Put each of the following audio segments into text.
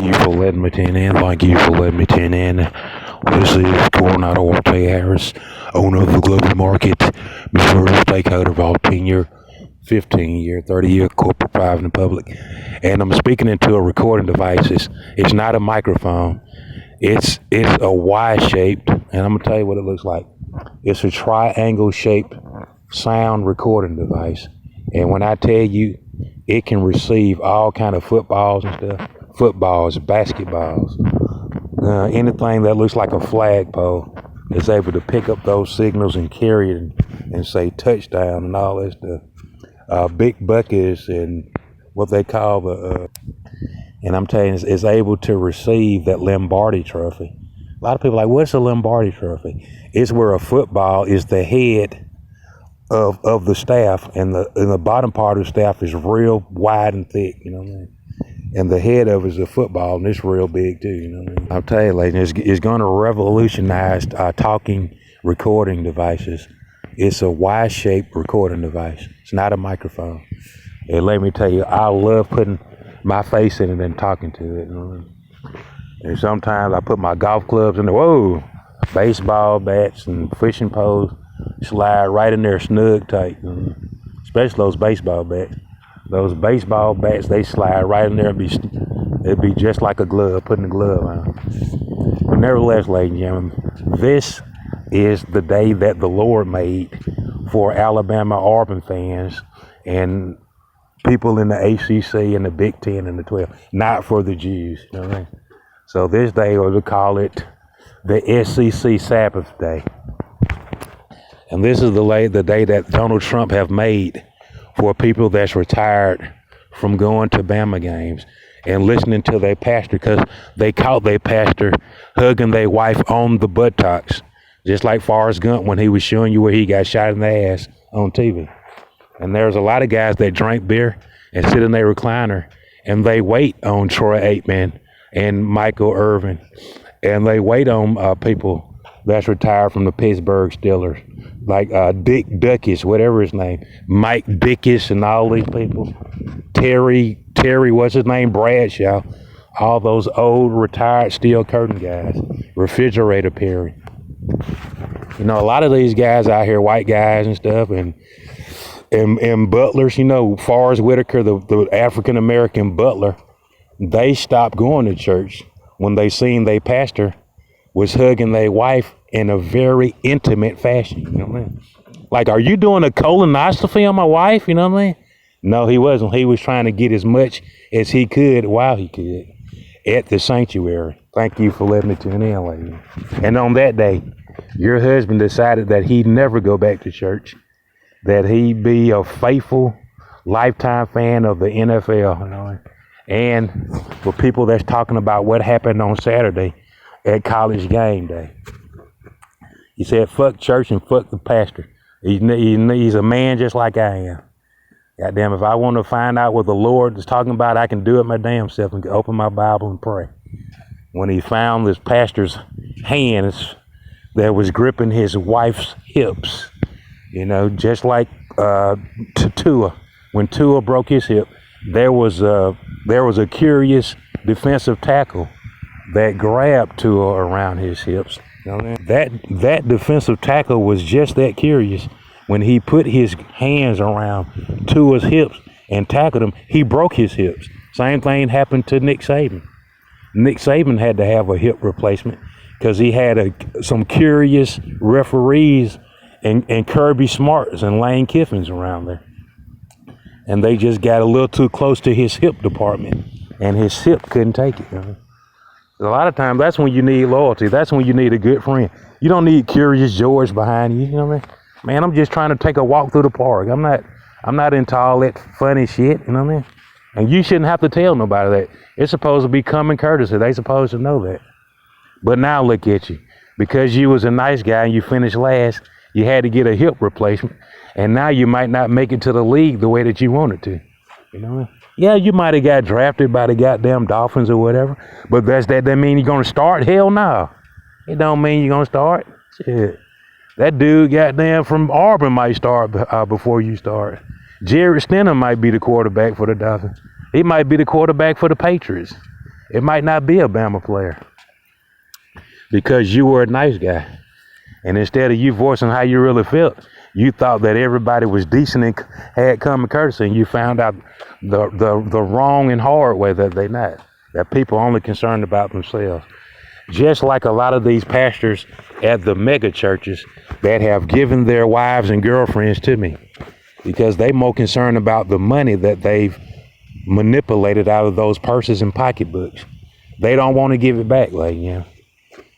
you for letting me tune in. Thank you for letting me tune in. This is Coronado Ortega Harris, owner of the Global Market, majority stakeholder of all 10-year, 15-year, 30-year corporate, private, and public. And I'm speaking into a recording device. It's not a microphone. It's a Y-shaped, and I'm going to tell you what it looks like. It's a triangle-shaped sound recording device. And when I tell you, it can receive all kind of footballs and stuff, footballs, basketballs, anything that looks like a flagpole is able to pick up those signals and carry it and say touchdown and all that stuff. Big buckets and what they call and I'm telling you, it's able to receive that Lombardi trophy. A lot of people are like, what's a Lombardi trophy? It's where a football is the head of the staff, and the bottom part of the staff is real wide and thick, you know what I mean? And the head of it is a football, and it's real big too, you know what I mean? I'll tell you, ladies, it's going to revolutionize talking recording devices. It's a Y-shaped recording device. It's not a microphone. And let me tell you, I love putting my face in it and talking to it, you know what I mean? And sometimes I put my golf clubs in there, whoa, baseball bats and fishing poles, slide right in there snug tight, especially those baseball bats. Those baseball bats, they slide right in there and it'd be just like a glove, putting a glove on. But nevertheless, ladies and gentlemen, this is the day that the Lord made for Alabama Auburn fans and people in the ACC and the Big Ten and the 12, not for the Jews, you know what I mean? So this day, or we call it the SEC Sabbath Day. And this is the day that Donald Trump have made for people that's retired from going to Bama games and listening to their pastor, because they caught their pastor hugging their wife on the buttocks, just like Forrest Gump when he was showing you where he got shot in the ass on TV. And there's a lot of guys that drink beer and sit in their recliner and they wait on Troy Aikman and Michael Irvin, and they wait on people that's retired from the Pittsburgh Steelers, like Dick Duckis, whatever his name, Mike Dickus, and all these people, Terry, what's his name, Bradshaw, all those old retired steel curtain guys, refrigerator Perry. You know, a lot of these guys out here, white guys and stuff, and butlers, you know, Forrest Whitaker, the African American butler, they stopped going to church when they seen their pastor was hugging their wife in a very intimate fashion, you know what I mean? Like, are you doing a colonoscopy on my wife, you know what I mean? No, he wasn't. He was trying to get as much as he could while he could at the sanctuary. Thank you for letting me tune in, lady. And on that day, your husband decided that he'd never go back to church, that he'd be a faithful lifetime fan of the NFL, you know? And for people that's talking about what happened on Saturday at college game day, he said, fuck church and fuck the pastor. He's a man just like I am. Goddamn, if I want to find out what the Lord is talking about, I can do it my damn self and open my Bible and pray. When he found this pastor's hands that was gripping his wife's hips, you know, just like Tua, when Tua broke his hip, there was a curious defensive tackle that grabbed Tua around his hips. You know what I mean? That defensive tackle was just that curious. When he put his hands around Tua's hips and tackled him, he broke his hips. Same thing happened to Nick Saban. Nick Saban had to have a hip replacement because he had some curious referees and Kirby Smarts and Lane Kiffins around there. And they just got a little too close to his hip department, and his hip couldn't take it. You know? A lot of times, that's when you need loyalty. That's when you need a good friend. You don't need Curious George behind you. You know what I mean? Man, I'm just trying to take a walk through the park. I'm not into all that funny shit. You know what I mean? And you shouldn't have to tell nobody that. It's supposed to be common courtesy. They supposed to know that. But now look at you. Because you was a nice guy and you finished last, you had to get a hip replacement. And now you might not make it to the league the way that you wanted to. You know what I mean? Yeah, you might have got drafted by the goddamn Dolphins or whatever. But that mean you're going to start? Hell no. It don't mean you're going to start. Shit. That dude goddamn from Auburn might start before you start. Jared Stidham might be the quarterback for the Dolphins. He might be the quarterback for the Patriots. It might not be a Bama player because you were a nice guy. And instead of you voicing how you really felt, you thought that everybody was decent and had common courtesy, and you found out the wrong and hard way that they not. That people are only concerned about themselves. Just like a lot of these pastors at the mega churches that have given their wives and girlfriends to me because they more concerned about the money that they've manipulated out of those purses and pocketbooks. They don't want to give it back,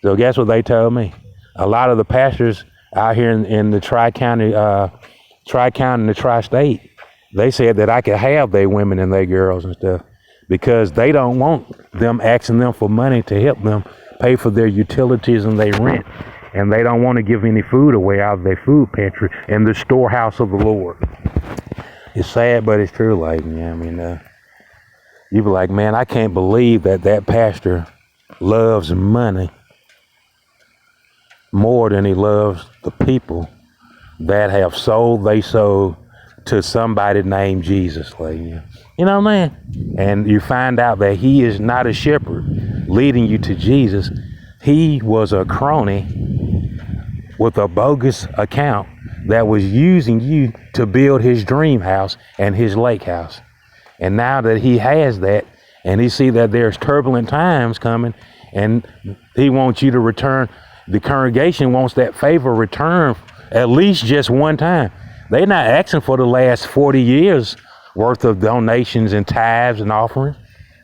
So guess what they told me? A lot of the pastors out here in the Tri-County and the Tri-State, they said that I could have their women and their girls and stuff because they don't want them asking them for money to help them pay for their utilities and their rent. And they don't want to give any food away out of their food pantry in the storehouse of the Lord. It's sad, but it's true, you be like, man, I can't believe that pastor loves money more than he loves the people that have sold they soul to somebody named Jesus. You know what I mean? And you find out that he is not a shepherd leading you to Jesus. He was a crony with a bogus account that was using you to build his dream house and his lake house. And now that he has that, and he see that there's turbulent times coming, and he wants you to return, the congregation wants that favor returned at least just one time. They're not asking for the last 40 years worth of donations and tithes and offerings.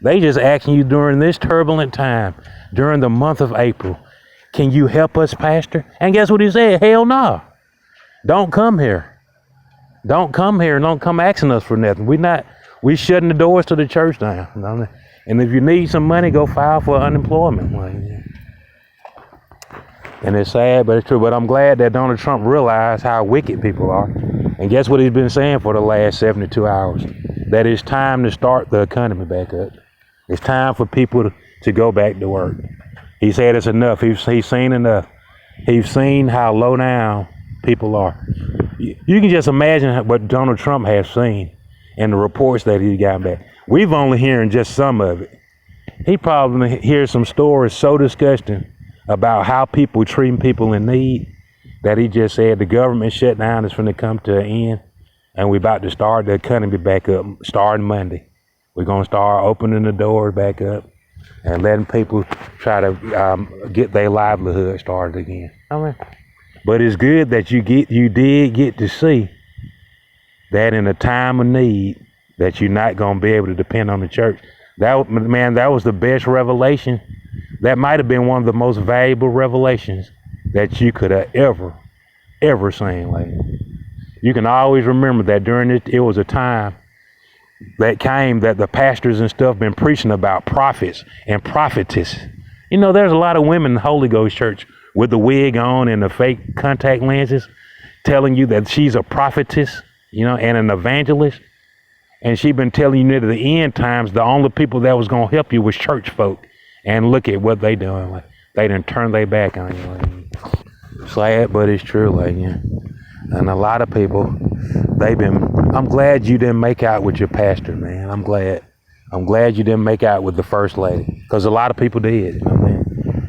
They just asking you during this turbulent time, during the month of April, can you help us, Pastor? And guess what he said? Hell no. Don't come here. Don't come here and don't come asking us for nothing. We shutting the doors to the church now. And if you need some money, go file for unemployment. And it's sad, but it's true. But I'm glad that Donald Trump realized how wicked people are. And guess what he's been saying for the last 72 hours? That it's time to start the economy back up. It's time for people to go back to work. He said it's enough. He's seen enough. He's seen how low down people are. You can just imagine what Donald Trump has seen and the reports that he's gotten back. We've only hearing just some of it. He probably hears some stories so disgusting about how people treating people in need that he just said the government shutdown is going to come to an end, and we're about to start the economy back up starting Monday. We're going to start opening the doors back up and letting people try to get their livelihood started again. But it's good that you did get to see that in a time of need that you're not going to be able to depend on the church. That was the best revelation. That might have been one of the most valuable revelations that you could have ever seen. You can always remember that during it was a time that came that the pastors and stuff been preaching about prophets and prophetess. There's a lot of women in the Holy Ghost church with the wig on and the fake contact lenses telling you that she's a prophetess, and an evangelist. And she been telling you that at the end times, the only people that was going to help you was church folk. And look at what they doing. They done turned their back on you. Sad, but it's true. And a lot of people, I'm glad you didn't make out with your pastor, man. I'm glad you didn't make out with the first lady. Because a lot of people did.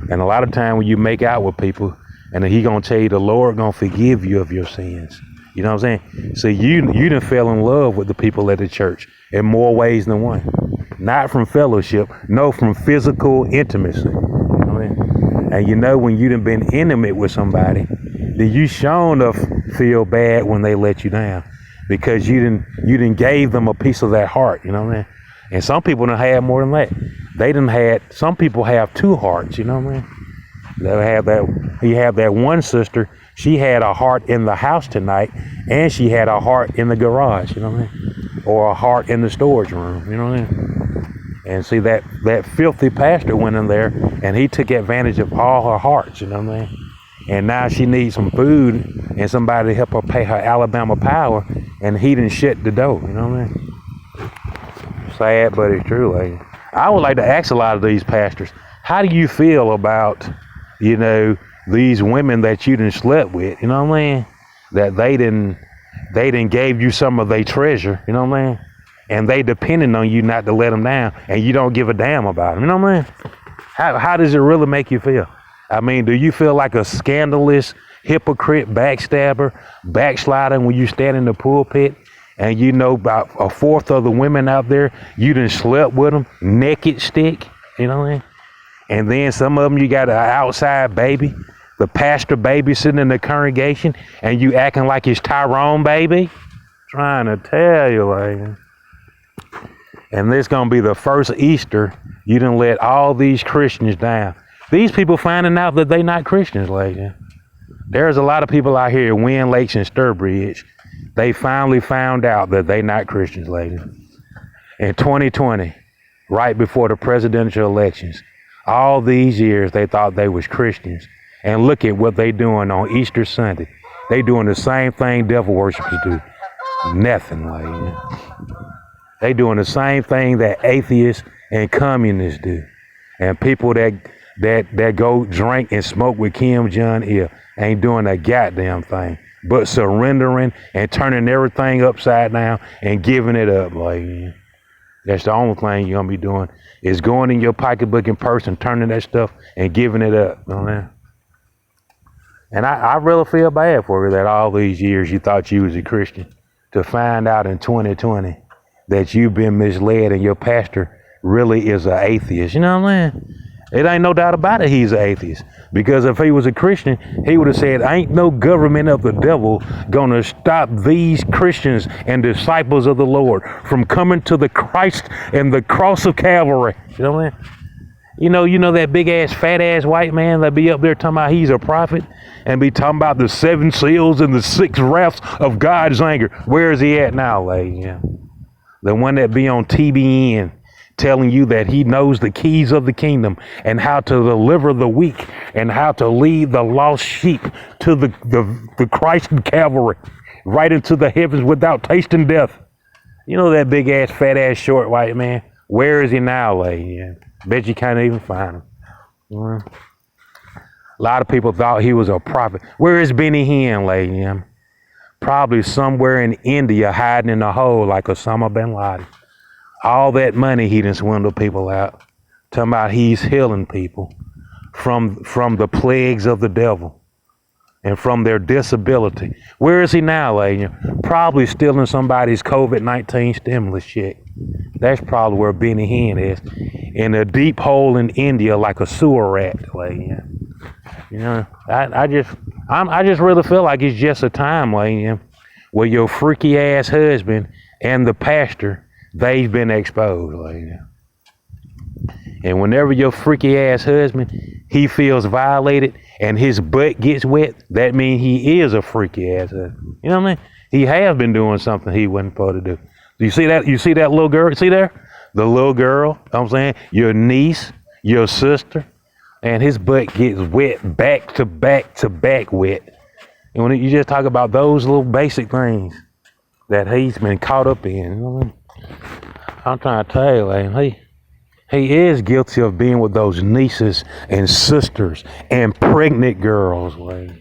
And a lot of time when you make out with people, and he going to tell you the Lord going to forgive you of your sins. You know what I'm saying? So you done fell in love with the people at the church in more ways than one. Not from fellowship, no, from physical intimacy. And when you done been intimate with somebody, then you sure enough feel bad when they let you down. Because you done gave them a piece of that heart, And some people done had more than that. Some people have two hearts, They have that. You have that one sister, she had a heart in the house tonight, and she had a heart in the garage, or a heart in the storage room, And see, that filthy pastor went in there, and he took advantage of all her hearts, And now she needs some food and somebody to help her pay her Alabama power, and he done shut the door, Sad, but it's true, I would like to ask a lot of these pastors, how do you feel about, these women that you done slept with, that they didn't gave you some of their treasure, and they depending on you not to let them down, and you don't give a damn about them. You know what I mean? How does it really make you feel? I mean, do you feel like a scandalous hypocrite, backstabber, backslider when you stand in the pulpit and you know about a fourth of the women out there, you done slept with them, naked stick, you know what I mean? And then some of them, you got an outside baby, the pastor baby sitting in the congregation, and you acting like it's Tyrone baby. Trying to tell you, like, and this gonna be the first Easter you done let all these Christians down. These people finding out that they not Christians, lady. There's a lot of people out here in Wind Lakes and Sturbridge. They finally found out that they not Christians, lady. In 2020, right before the presidential elections, all these years they thought they was Christians. And look at what they doing on Easter Sunday. They doing the same thing devil worshipers do. Nothing, lady. They doing the same thing that atheists and communists do. And people that go drink and smoke with Kim Jong-il ain't doing a goddamn thing but surrendering and turning everything upside down and giving it up. Like, that's the only thing you're gonna be doing is going in your pocketbook and purse and turning that stuff and giving it up. You know what I mean? And I really feel bad for you that all these years you thought you was a Christian, to find out in 2020 that you've been misled and your pastor really is an atheist. You know what I'm saying? It ain't no doubt about it he's an atheist. Because if he was a Christian, he would have said, ain't no government of the devil gonna stop these Christians and disciples of the Lord from coming to the Christ and the cross of Calvary. You know what I mean? You know that big ass, fat ass white man that be up there talking about he's a prophet and be talking about the 7 seals and the 6 wraths of God's anger. Where is he at now, lady? Yeah. The one that be on TBN telling you that he knows the keys of the kingdom and how to deliver the weak and how to lead the lost sheep to the Christ and Calvary, right into the heavens without tasting death. You know that big ass, fat ass, short white man? Where is he now, lady? Yeah. Bet you can't even find him. A lot of people thought he was a prophet. Where is Benny Hinn, lady? Yeah. Probably somewhere in India hiding in a hole like Osama bin Laden. All that money he done swindled people out. Talking about he's healing people from the plagues of the devil and from their disability. Where is he now, lady? Probably stealing somebody's COVID-19 stimulus check. That's probably where Benny Hinn is. In a deep hole in India like a sewer rat, lady. You know, I just really feel like it's just a time, lady, where your freaky ass husband and the pastor, they've been exposed, lady. And whenever your freaky ass husband, he feels violated and his butt gets wet, that means he is a freaky ass husband. You know what I mean? He has been doing something he wasn't supposed to do. You see that? You see that little girl? See there? The little girl, you know what I'm saying? Your niece, your sister, and his butt gets wet, back to back wet. And when you just talk about those little basic things that he's been caught up in, you know what I mean? I'm trying to tell you, like, he is guilty of being with those nieces and sisters and pregnant girls, like.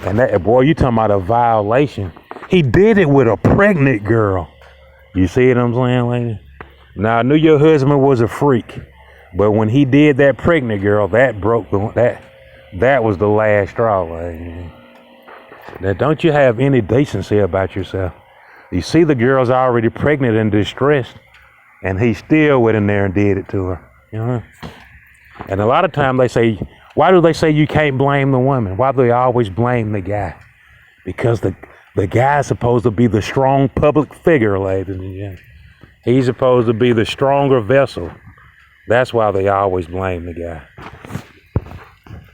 And that, boy, you talking about a violation. He did it with a pregnant girl. You see what I'm saying, lady? Now, I knew your husband was a freak, but when he did that pregnant girl, that broke that was the last straw, lady. Now, don't you have any decency about yourself? You see the girl's already pregnant and distressed, and he still went in there and did it to her. You know? And a lot of times they say, why do they say you can't blame the woman? Why do they always blame the guy? Because the guy's supposed to be the strong public figure, ladies and gentlemen. He's supposed to be the stronger vessel. That's why they always blame the guy.